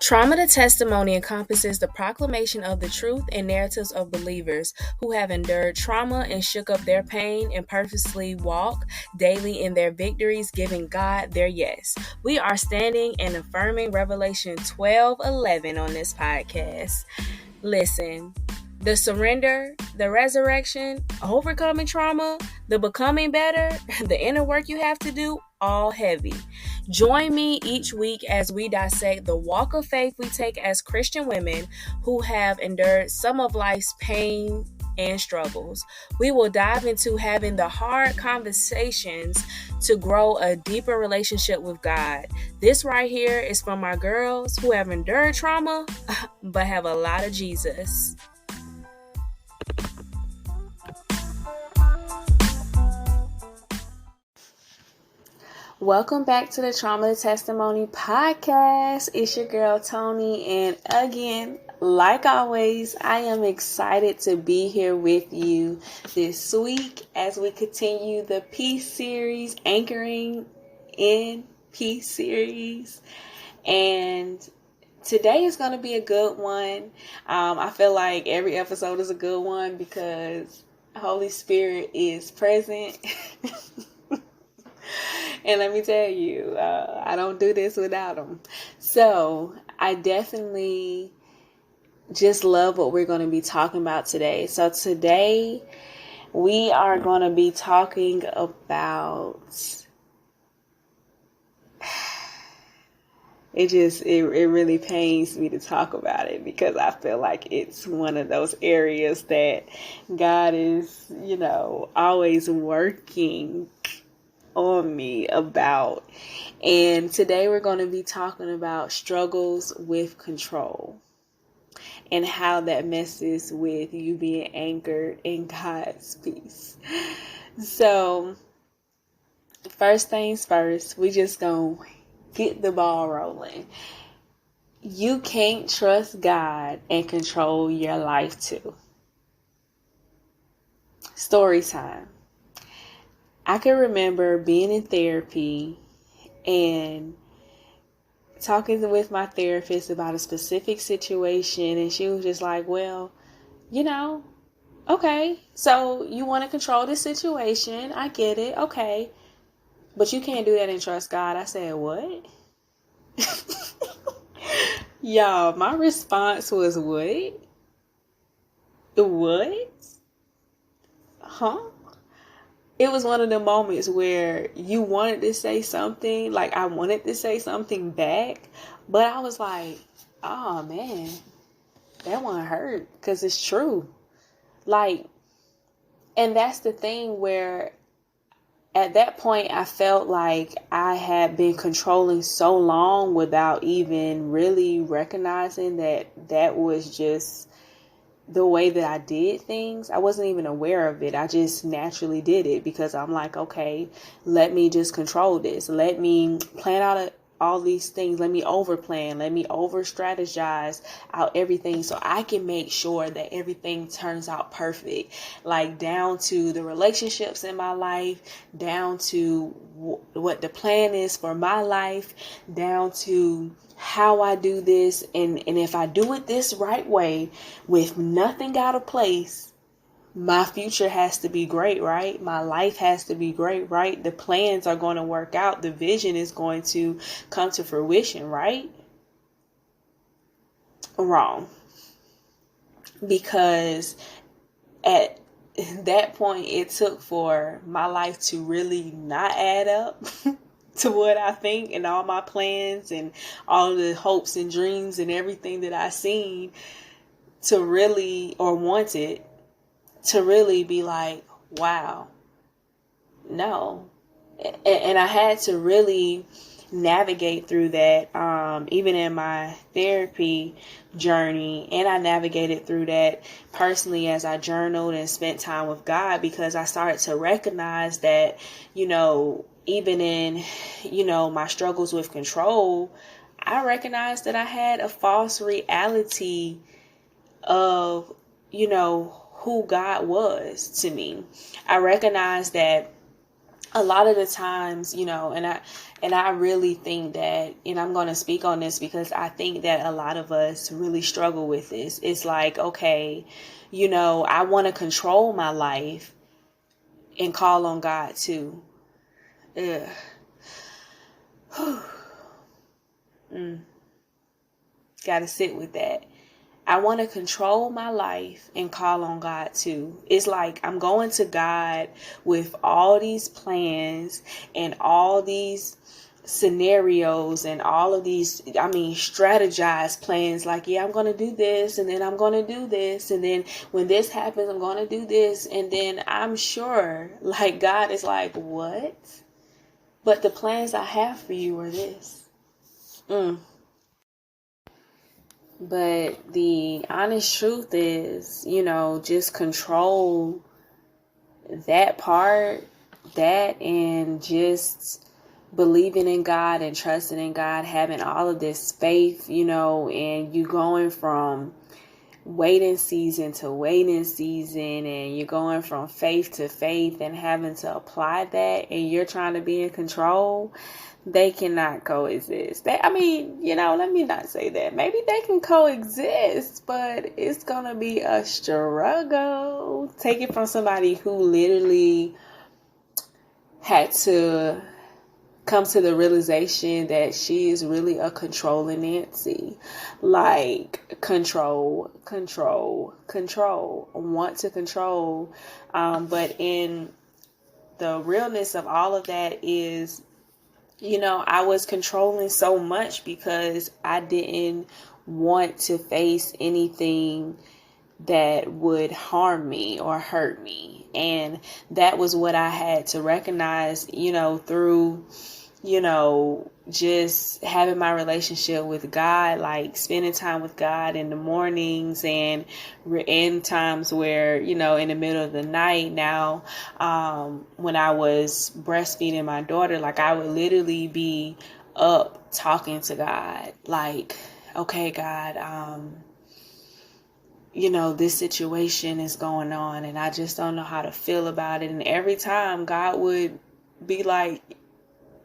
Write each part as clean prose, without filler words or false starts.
Trauma to Testimony encompasses the proclamation of the truth and narratives of believers who have endured trauma and shook up their pain and purposely walk daily in their victories, giving God their yes. We are standing and affirming Revelation 12:11 on this podcast. Listen, the surrender, the resurrection, overcoming trauma, the becoming better, the inner work you have to do, all heavy. Join me each week as we dissect the walk of faith we take as Christian women who have endured some of life's pain and struggles. We will dive into having the hard conversations to grow a deeper relationship with God. This right here is from my girls who have endured trauma but have a lot of Jesus. Welcome back to the Trauma to Testimony podcast. It's your girl Tony, and again, like always, I am excited to be here with you this week as we continue the Peace series, anchoring in Peace series. And today is going to be a good one. I feel like every episode is a good one because Holy Spirit is present. And let me tell you, I don't do this without him. So I definitely just love what we're going to be talking about today. So today we are going to be talking about, it really pains me to talk about it because I feel like it's one of those areas that God is, always working on me about. And today we're going to be talking about struggles with control and how that messes with you being anchored in God's peace. So first things first, we just gonna get the ball rolling. You can't trust God and control your life too. Story time. I can remember being in therapy and talking with my therapist about a specific situation, and she was just like, well, okay, so you want to control this situation. I get it. Okay. But you can't do that and trust God. I said, what? Y'all, my response was, what? What? Huh? It was one of the moments where you wanted to say something, like I wanted to say something back, but I was like, oh man, that one hurt because it's true. And that's the thing where at that point I felt like I had been controlling so long without even really recognizing that was just the way that I did things. I wasn't even aware of it. I just naturally did it because I'm like, okay, let me just control this. Let me plan out all these things. Let me over plan. Let me over strategize out everything so I can make sure that everything turns out perfect. Like down to the relationships in my life, down to what the plan is for my life, down to how I do this. And if I do it this right way with nothing out of place, my future has to be great, right? My life has to be great, right? The plans are going to work out. The vision is going to come to fruition, right? Wrong. Because at that point, it took for my life to really not add up to what I think and all my plans and all the hopes and dreams and everything that I seen to really, or wanted to really be like, wow, no. And I had to really navigate through that, even in my therapy journey. And I navigated through that personally as I journaled and spent time with God, because I started to recognize that, even in, my struggles with control, I recognized that I had a false reality of, who God was to me. I recognized that a lot of the times, and I really think that, and I'm going to speak on this because I think that a lot of us really struggle with this. It's like, okay, I want to control my life and call on God too. Ugh. Gotta sit with that. I want to control my life and call on God too. It's like I'm going to God with all these plans and all these scenarios and all of these, strategized plans. Like, yeah, I'm going to do this, and then I'm going to do this, and then when this happens, I'm going to do this. And then I'm sure, like, God is like, what? But the plans I have for you are this. But the honest truth is, just control that part, and just believing in God and trusting in God, having all of this faith, and you going from waiting season to waiting season, and you're going from faith to faith and having to apply that, and you're trying to be in control. They cannot coexist. Let me not say that. Maybe they can coexist, but it's going to be a struggle. Take it from somebody who literally had to come to the realization that she is really a controlling Nancy. Like, control, want to control. But in the realness of all of that is, I was controlling so much because I didn't want to face anything that would harm me or hurt me. And that was what I had to recognize, through, just having my relationship with God, like spending time with God in the mornings and in times where, in the middle of the night now, when I was breastfeeding my daughter, like I would literally be up talking to God, like, okay, God, this situation is going on and I just don't know how to feel about it. And every time God would be like,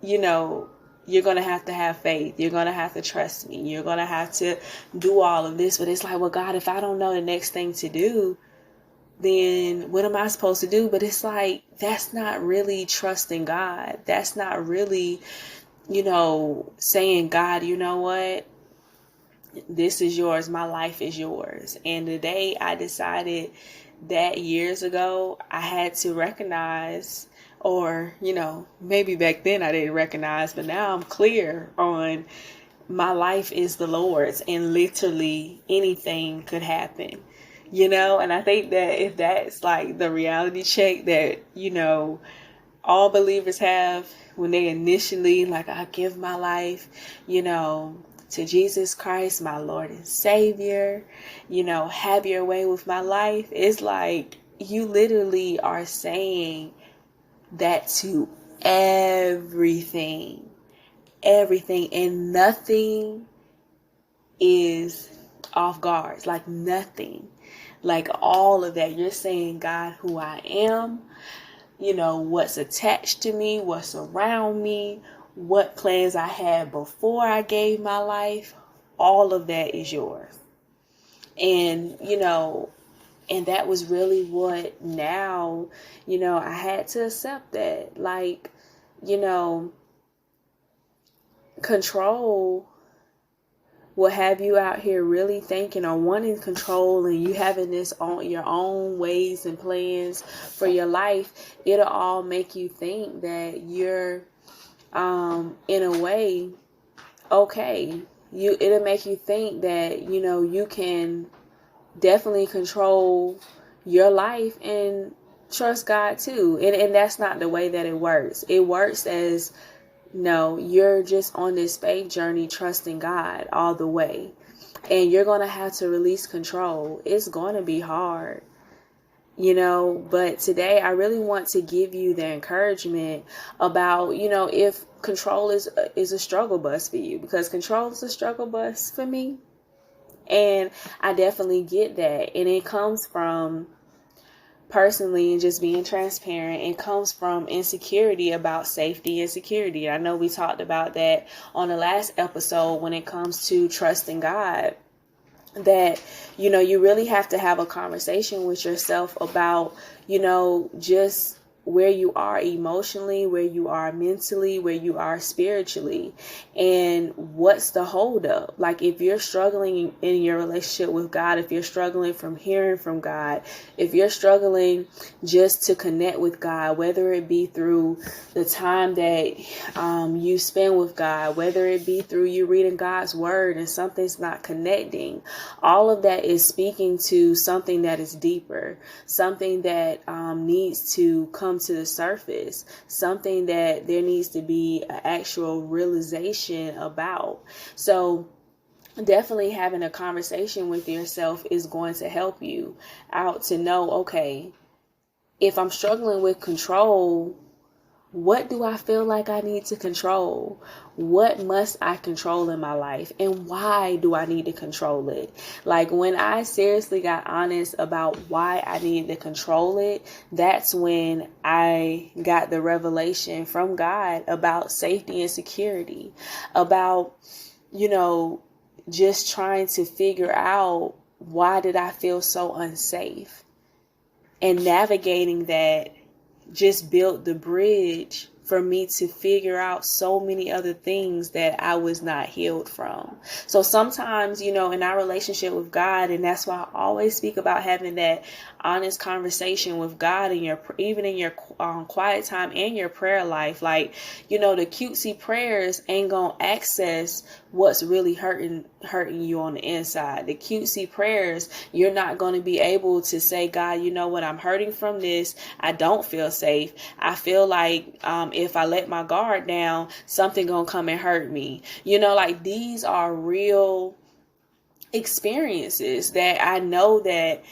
you're going to have faith. You're going to have to trust me. You're going to have to do all of this. But it's like, well, God, if I don't know the next thing to do, then what am I supposed to do? But it's like, that's not really trusting God. That's not really, saying, God, you know what? This is yours. My life is yours. And the day I decided that years ago, I had to recognize, or, maybe back then I didn't recognize, but now I'm clear on my life is the Lord's and literally anything could happen, and I think that if that's like the reality check that, all believers have when they initially, like, I give my life, to Jesus Christ, my Lord and Savior, have your way with my life. It's like you literally are saying that to everything, and nothing is off guards, like nothing, like all of that. You're saying, God, who I am, what's attached to me, what's around me, what plans I had before I gave my life, all of that is yours. And, and that was really what now, I had to accept that. Like, control will have you out here really thinking or wanting control, and you having this on your own ways and plans for your life. It'll all make you think that you're, in a way, okay. It'll make you think that, you can definitely control your life and trust God too. And that's not the way that it works. It works as, no, you're just on this faith journey, trusting God all the way. And you're going to have to release control. It's going to be hard, but today I really want to give you the encouragement about, if control is a struggle bus for you, because control is a struggle bus for me. And I definitely get that. And it comes from personally, and just being transparent, it comes from insecurity about safety and security. I know we talked about that on the last episode when it comes to trusting God, that, you really have to have a conversation with yourself about, just where you are emotionally, where you are mentally, where you are spiritually, and what's the holdup. Like, if you're struggling in your relationship with God, if you're struggling from hearing from God, if you're struggling just to connect with God, whether it be through the time that you spend with God, whether it be through you reading God's word and something's not connecting, all of that is speaking to something that is deeper, something that needs to come to the surface, something that there needs to be an actual realization about. So definitely having a conversation with yourself is going to help you out to know, okay, if I'm struggling with control, what do I feel like I need to control? What must I control in my life? And why do I need to control it? Like, when I seriously got honest about why I needed to control it, that's when I got the revelation from God about safety and security, about, just trying to figure out, why did I feel so unsafe? And navigating that just built the bridge for me to figure out so many other things that I was not healed from. So sometimes, in our relationship with God, and that's why I always speak about having that honest conversation with God in even in your quiet time and your prayer life. Like, the cutesy prayers ain't gonna access what's really hurting you on the inside. The cutesy prayers, you're not going to be able to say, God, you know what, I'm hurting from this. I don't feel safe. I feel like if I let my guard down, something gonna come and hurt me. Like, these are real experiences that I know that,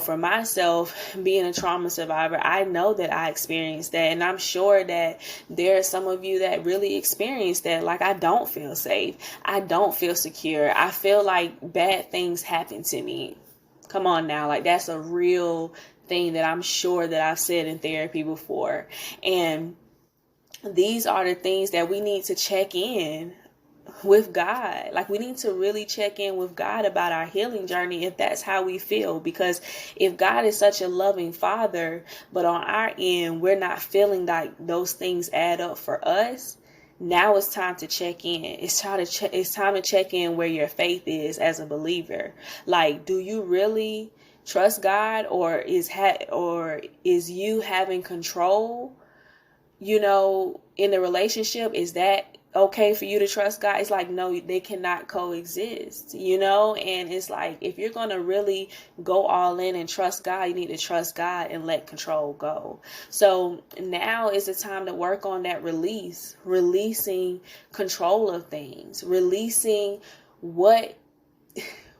for myself, being a trauma survivor, I know that I experienced that. And I'm sure that there are some of you that really experience that. Like, I don't feel safe. I don't feel secure. I feel like bad things happen to me. Come on now. Like, that's a real thing that I'm sure that I've said in therapy before. And these are the things that we need to check in with God. Like, we need to really check in with God about our healing journey, if that's how we feel. Because if God is such a loving Father, but on our end, we're not feeling like those things add up for us, now it's time to check in. It's time to check in where your faith is as a believer. Like, do you really trust God, or is you having control, in the relationship? Is that okay for you to trust God? It's like, no, they cannot coexist, and it's like, if you're going to really go all in and trust God, you need to trust God and let control go. So now is the time to work on that releasing control of things, releasing what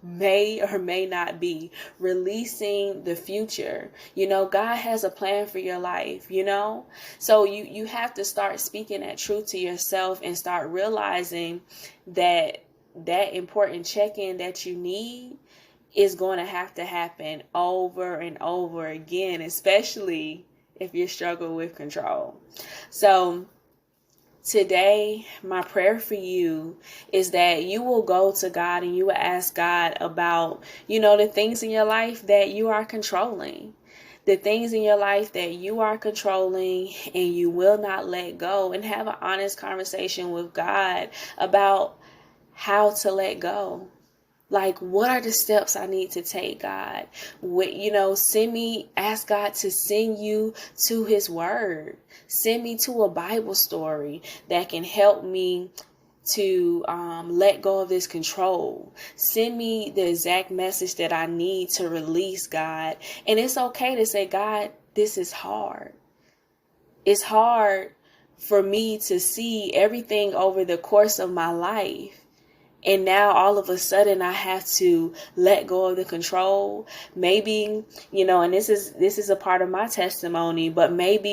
may or may not be, releasing the future. God has a plan for your life, so you have to start speaking that truth to yourself and start realizing that important check-in that you need is going to have to happen over and over again, especially if you're struggling with control. So today, my prayer for you is that you will go to God and you will ask God about, the things in your life that you are controlling, the things in your life that you are controlling and you will not let go, and have an honest conversation with God about how to let go. Like, what are the steps I need to take, God? Ask God to send you to his word. Send me to a Bible story that can help me to let go of this control. Send me the exact message that I need to release, God. And it's okay to say, God, this is hard. It's hard for me to see everything over the course of my life. And now all of a sudden I have to let go of the control. Maybe, and this is a part of my testimony, but maybe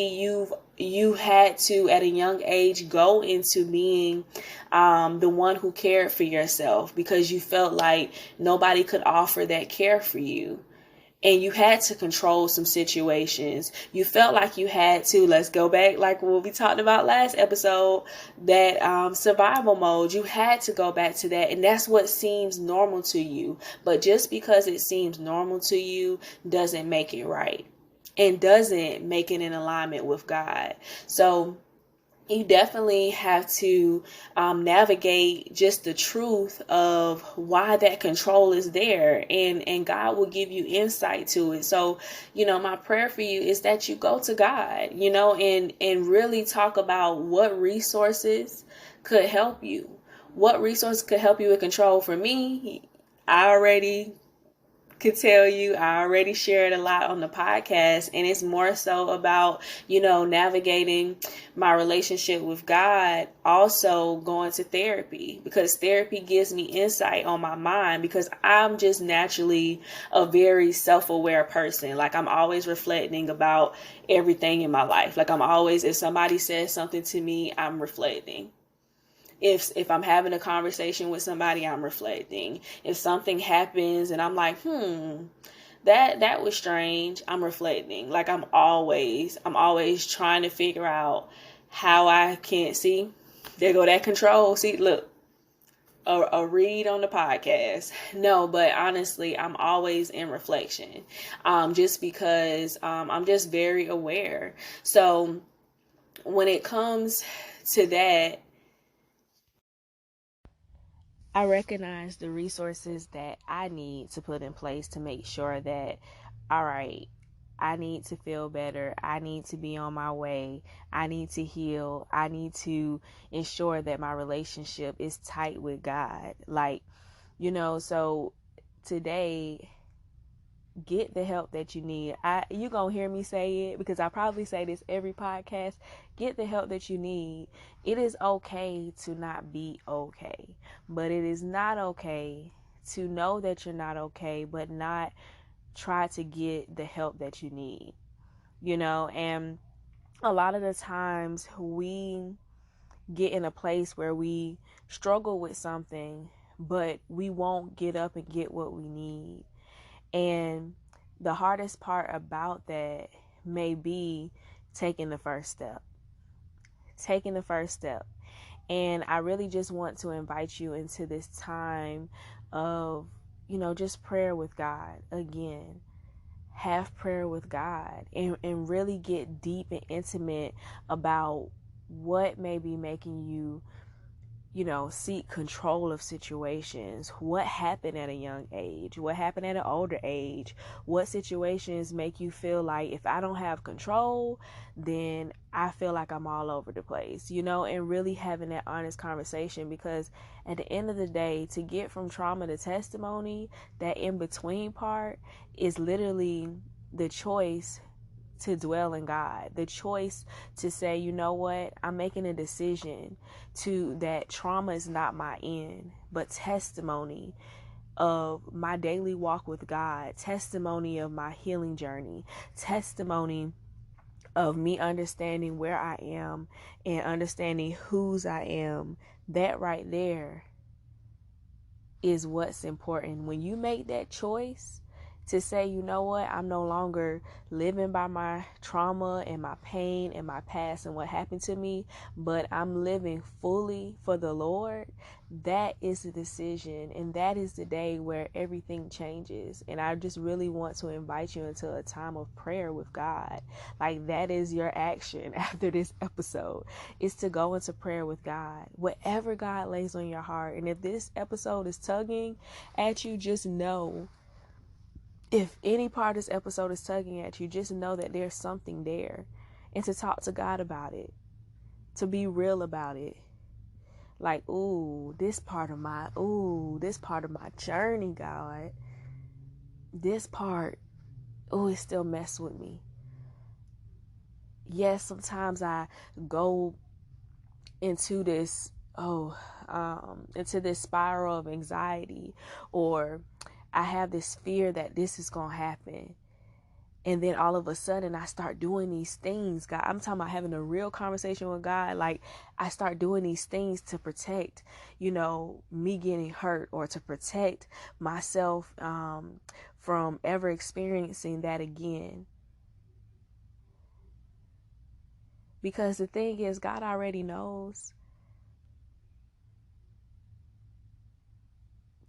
you had to, at a young age, go into being the one who cared for yourself because you felt like nobody could offer that care for you. and you had to control some situations. You felt like you had to, let's go back like what we talked about last episode, that survival mode. You had to go back to that, and that's what seems normal to you. But just because it seems normal to you doesn't make it right, and doesn't make it in alignment with God. So you definitely have to navigate just the truth of why that control is there, and God will give you insight to it. So, my prayer for you is that you go to God, and really talk about what resources could help you. What resources could help you with control? For me, I already could tell you, I already shared a lot on the podcast, and it's more so about, navigating my relationship with God, also going to therapy, because therapy gives me insight on my mind, because I'm just naturally a very self-aware person. Like, I'm always reflecting about everything in my life. Like, I'm always, if somebody says something to me, I'm reflecting. If I'm having a conversation with somebody, I'm reflecting. If something happens and I'm like, that was strange, I'm reflecting. Like, I'm always trying to figure out how I can't see. There go that control. See, look, a read on the podcast. No, but honestly, I'm always in reflection, just because I'm just very aware. So when it comes to that, I recognize the resources that I need to put in place to make sure that, all right, I need to feel better. I need to be on my way. I need to heal. I need to ensure that my relationship is tight with God. Like, so today, get the help that you need. You gonna hear me say it, because I probably say this every podcast. Get the help that you need. It is okay to not be okay, but it is not okay to know that you're not okay but not try to get the help that you need. And a lot of the times we get in a place where we struggle with something, but we won't get up and get what we need. And the hardest part about that may be taking the first step. Taking the first step. And I really just want to invite you into this time of, just prayer with God. Again, have prayer with God, and really get deep and intimate about what may be making you seek control of situations. What happened at a young age? What happened at an older age? What situations make you feel like, if I don't have control, then I feel like I'm all over the place, and really having that honest conversation, because at the end of the day, to get from trauma to testimony, that in between part is literally the choice to dwell in God, the choice to say, you know what, I'm making a decision that trauma is not my end, but testimony of my daily walk with God, testimony of my healing journey, testimony of me understanding where I am and understanding whose I am. That right there is what's important. When you make that choice to say, you know what, I'm no longer living by my trauma and my pain and my past and what happened to me, but I'm living fully for the Lord, that is the decision, and that is the day where everything changes. And I just really want to invite you into a time of prayer with God. Like, that is your action after this episode, is to go into prayer with God, whatever God lays on your heart. And if this episode is tugging at you, just know, if any part of this episode is tugging at you, just know that there's something there, and to talk to God about it, to be real about it. Like, this part of my journey, God, this part, it still mess with me. Yes, sometimes I go into this, into this spiral of anxiety, or I have this fear that this is going to happen. And then all of a sudden I start doing these things. God, I'm talking about having a real conversation with God. Like, I start doing these things to protect, me getting hurt, or to protect myself from ever experiencing that again. Because the thing is, God already knows.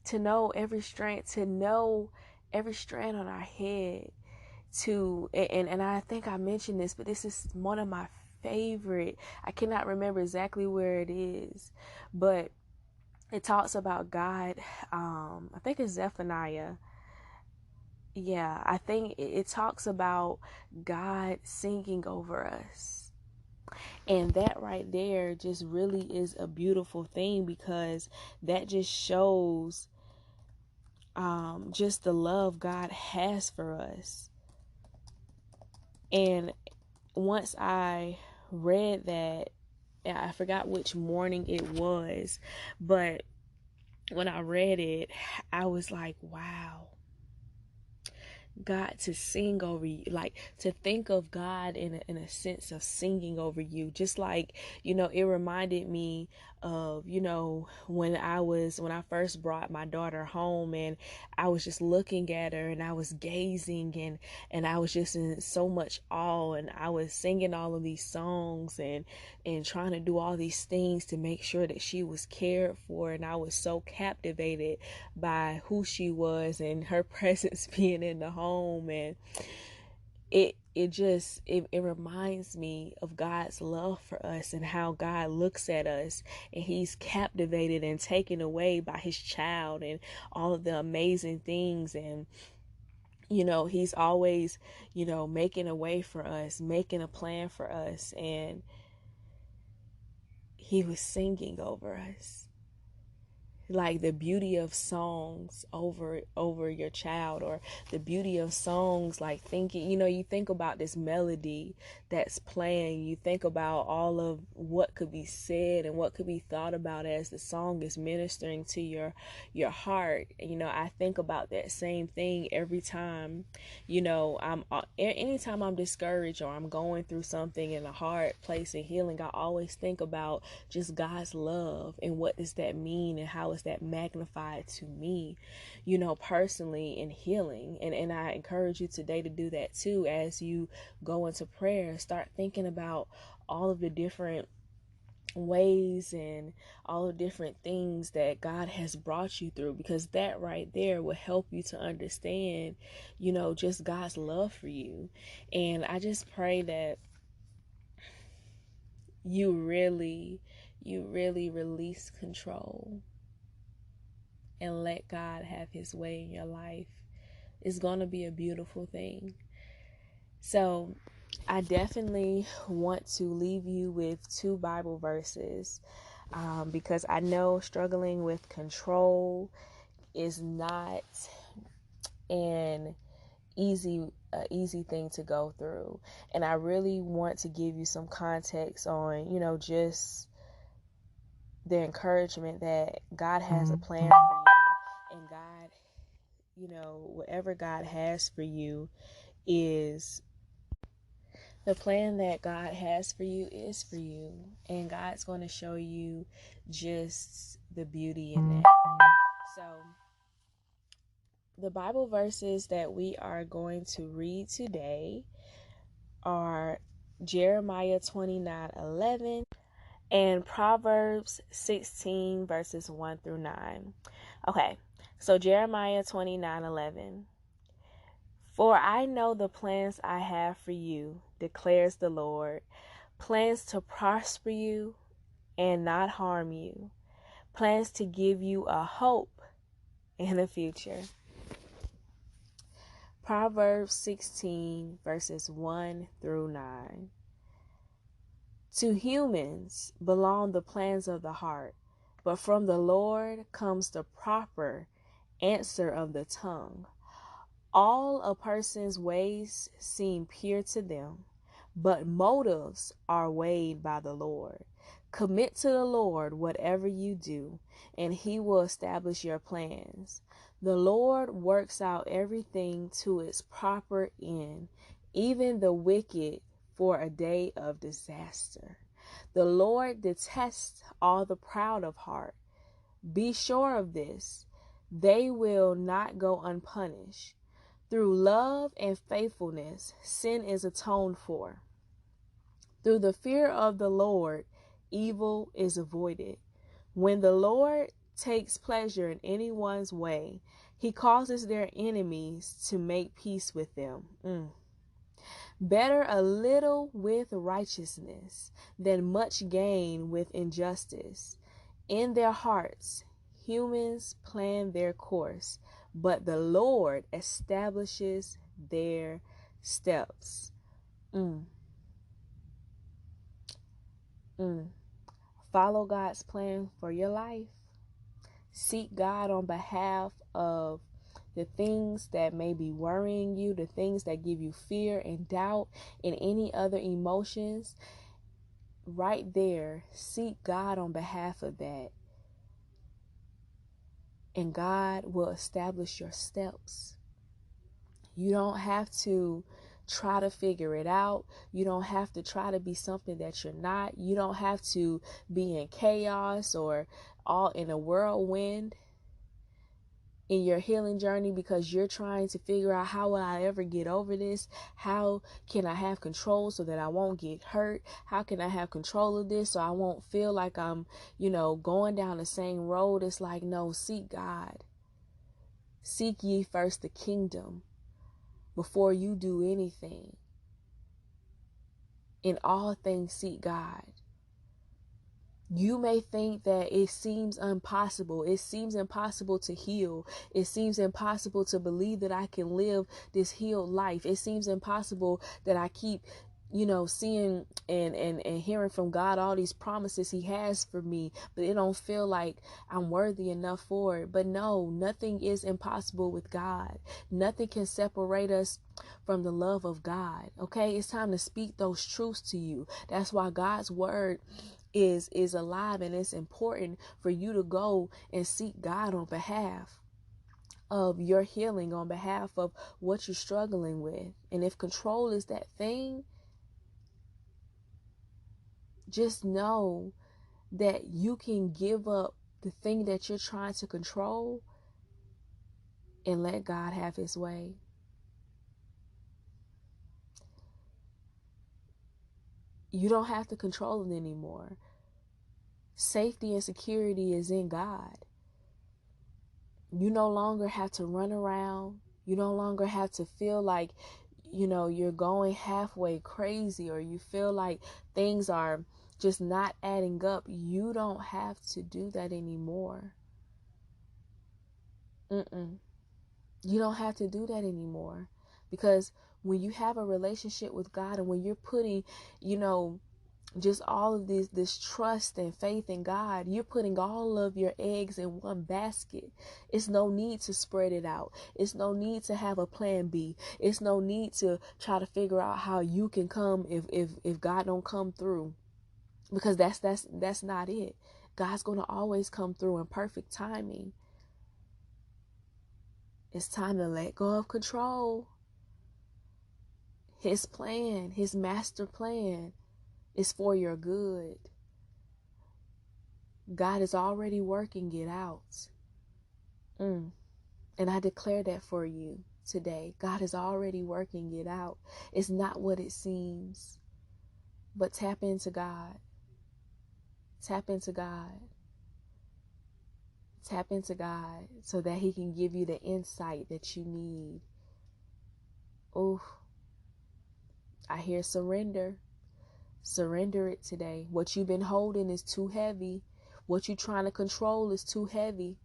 To know every strand on our head, and I think I mentioned this, but this is one of my favorite. I cannot remember exactly where it is, but it talks about God. I think it's Zephaniah. Yeah, I think it talks about God singing over us. And that right there just really is a beautiful thing, because that just shows just the love God has for us. And once I read that, I forgot which morning it was, but when I read it, I was like, wow. God to sing over you, like to think of God in a sense of singing over you. Just like, it reminded me of, when I first brought my daughter home, and I was just looking at her, and I was gazing, and I was just in so much awe, and I was singing all of these songs and trying to do all these things to make sure that she was cared for. And I was so captivated by who she was and her presence being in the home. And it reminds me of God's love for us, and how God looks at us, and he's captivated and taken away by his child and all of the amazing things. And he's always making a way for us, making a plan for us. And he was singing over us. Like the beauty of songs over your child, or the beauty of songs, like thinking, you think about this melody that's playing, you think about all of what could be said and what could be thought about as the song is ministering to your heart. I think about that same thing every time, anytime I'm discouraged or I'm going through something in a hard place in healing, I always think about just God's love, and what does that mean, and how is that magnified to me, personally in healing. And I encourage you today to do that too. As you go into prayer, start thinking about all of the different ways and all the different things that God has brought you through, because that right there will help you to understand, just God's love for you. And I just pray that you really release control and let God have his way in your life. It's going to be a beautiful thing. So I definitely want to leave you with 2 Bible verses, because I know struggling with control is not an easy thing to go through. And I really want to give you some context on, just the encouragement that God has a plan for you. And God, whatever God has for you is the plan that God has for you is for you. And God's going to show you just the beauty in that. So the Bible verses that we are going to read today are Jeremiah 29:11 and Proverbs 16 verses 1 through 9. Okay, so Jeremiah 29:11. For I know the plans I have for you, declares the Lord, plans to prosper you and not harm you, plans to give you a hope in the future. Proverbs 16 verses 1 through 9. To humans belong the plans of the heart, but from the Lord comes the proper answer of the tongue. All a person's ways seem pure to them, but motives are weighed by the Lord. Commit to the Lord whatever you do, and he will establish your plans. The Lord works out everything to its proper end, even the wicked for a day of disaster. The Lord detests all the proud of heart. Be sure of this, they will not go unpunished. Through love and faithfulness, sin is atoned for. Through the fear of the Lord, evil is avoided. When the Lord takes pleasure in anyone's way, he causes their enemies to make peace with them. Better a little with righteousness than much gain with injustice. In their hearts, humans plan their course, but the Lord establishes their steps. Follow God's plan for your life. Seek God on behalf of the things that may be worrying you, the things that give you fear and doubt and any other emotions. Right there, seek God on behalf of that. And God will establish your steps. You don't have to try to figure it out. You don't have to try to be something that you're not. You don't have to be in chaos or all in a whirlwind in your healing journey because you're trying to figure out, how will I ever get over this? How can I have control so that I won't get hurt? How can I have control of this so I won't feel like I'm, going down the same road? It's like, no, seek God. Seek ye first the kingdom before you do anything. In all things, seek God. You may think that it seems impossible. It seems impossible to heal. It seems impossible to believe that I can live this healed life. It seems impossible that I keep, seeing and hearing from God all these promises he has for me, but it don't feel like I'm worthy enough for it. But no, nothing is impossible with God. Nothing can separate us from the love of God. Okay, it's time to speak those truths to you. That's why God's word is alive, and it's important for you to go and seek God on behalf of your healing, on behalf of what you're struggling with. And if control is that thing, just know that you can give up the thing that you're trying to control and let God have his way. You don't have to control it anymore. Safety and security is in God. You no longer have to run around. You no longer have to feel like, you're going halfway crazy, or you feel like things are just not adding up. You don't have to do that anymore. You don't have to do that anymore. Because when you have a relationship with God, and when you're putting, just all of this trust and faith in God, you're putting all of your eggs in one basket. It's no need to spread it out. It's no need to have a plan B. It's no need to try to figure out how you can come if God don't come through, because that's not it. God's going to always come through in perfect timing. It's time to let go of control. His plan, his master plan, is for your good. God is already working it out. And I declare that for you today. God is already working it out. It's not what it seems. But tap into God. Tap into God. Tap into God so that he can give you the insight that you need. Oh, I hear surrender. Surrender it today. What you've been holding is too heavy. What you're trying to control is too heavy.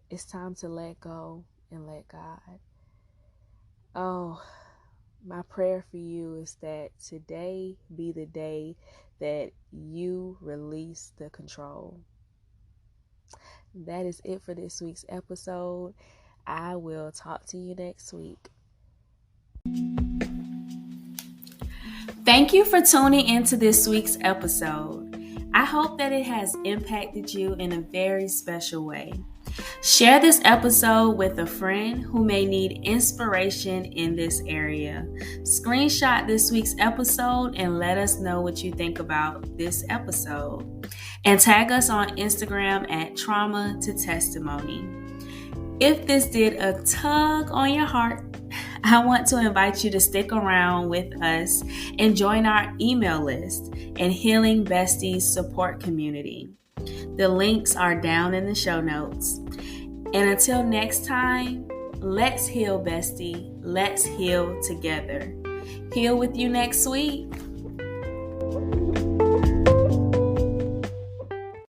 It's time to let go and let God. Oh, my prayer for you is that today be the day that you release the control. That is it for this week's episode. I will talk to you next week. Thank you for tuning into this week's episode. I hope that it has impacted you in a very special way. Share this episode with a friend who may need inspiration in this area. Screenshot this week's episode and let us know what you think about this episode. And tag us on Instagram at Trauma to Testimony. If this did a tug on your heart, I want to invite you to stick around with us and join our email list and Healing Bestie support community. The links are down in the show notes. And until next time, let's heal, bestie. Let's heal together. Heal with you next week.